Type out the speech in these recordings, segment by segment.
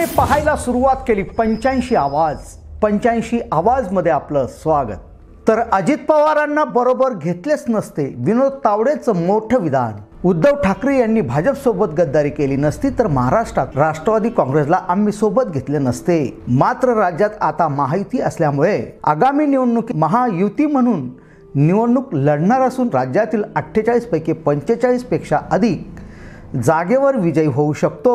मंडळी पाहायला सुरुवात केली 85 आवाज. 85 आवाज मध्ये आपलं स्वागत. तर अजित पवारांना बरोबर घेतलेच नसते, विनोद तावडेचं मोठं विधान. उद्धव ठाकरे यांनी भाजपसोबत गद्दारी केली नसती तर महाराष्ट्रात राष्ट्रवादी काँग्रेसला आम्ही सोबत घेतले नसते. मात्र राज्यात आता महायुती असल्यामुळे आगामी निवडणुकीत महायुती म्हणून निवडणूक लढणार असून राज्यातील 48 पैकी 45 पेक्षा अधिक जागेवर विजयी होऊ शकतो,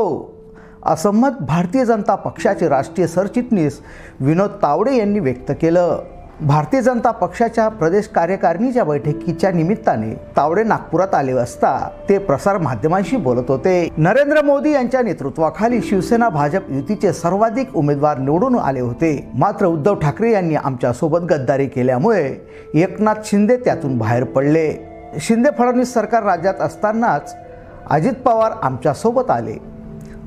असं मत भारतीय जनता पक्षाचे राष्ट्रीय सरचिटणीस विनोद तावडे यांनी व्यक्त केलं. भारतीय जनता पक्षाच्या प्रदेश कार्यकारिणीच्या बैठकीच्या निमित्ताने तावडे नागपुरात आले असता ते प्रसार माध्यमांशी बोलत होते. नरेंद्र मोदी यांच्या नेतृत्वाखाली शिवसेना भाजप युतीचे सर्वाधिक उमेदवार निवडून आले होते. मात्र उद्धव ठाकरे यांनी आमच्या सोबत गद्दारी केल्यामुळे एकनाथ शिंदे त्यातून बाहेर पडले. शिंदे फडणवीस सरकार राज्यात असतानाच अजित पवार आमच्या सोबत आले.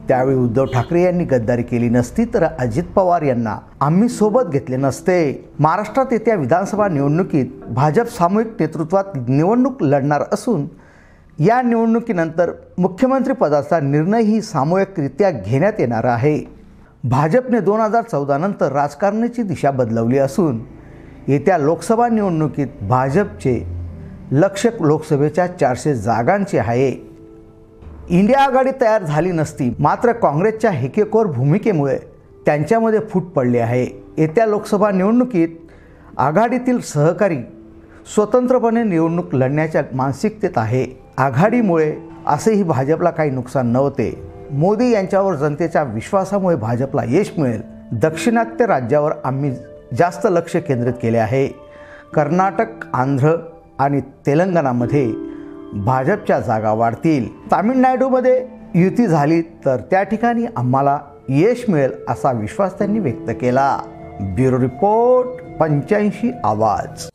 त्यावेळी उद्धव ठाकरे यांनी गद्दारी केली नसती तर अजित पवार यांना आम्ही सोबत घेतले नसते. महाराष्ट्रात येत्या विधानसभा निवडणुकीत भाजप सामूहिक नेतृत्वात निवडणूक लढणार असून या निवडणुकीनंतर मुख्यमंत्री पदाचा निर्णयही सामूहिकरित्या घेण्यात येणार आहे. भाजपने 2014 नंतर राजकारणाची दिशा बदलवली असून येत्या लोकसभा निवडणुकीत भाजपचे लक्ष्य लोकसभेच्या 400 जागांचे आहे. इंडिया आघाडी तयार झाली नसती, मात्र काँग्रेसच्या हेकेखोर भूमिकेमुळे त्यांच्यामध्ये फूट पडली आहे. येत्या लोकसभा निवडणुकीत आघाडीतील सहकारी स्वतंत्रपणे निवडणूक लढण्याच्या मानसिकतेत आहे. आघाडीमुळे असेही भाजपला काही नुकसान नव्हते. मोदी यांच्यावर जनतेच्या विश्वासामुळे भाजपला यश मिळेल. दाक्षिणात्य राज्यावर आम्ही जास्त लक्ष केंद्रित केले आहे. कर्नाटक, आंध्र आणि तेलंगणामध्ये भाजपच्या जागा वाढतील. तामिळनाडूमध्ये युती झाली तर त्या ठिकाणी आम्हाला यश मिळेल असा विश्वास त्यांनी व्यक्त केला. ब्युरो रिपोर्ट 85 आवाज.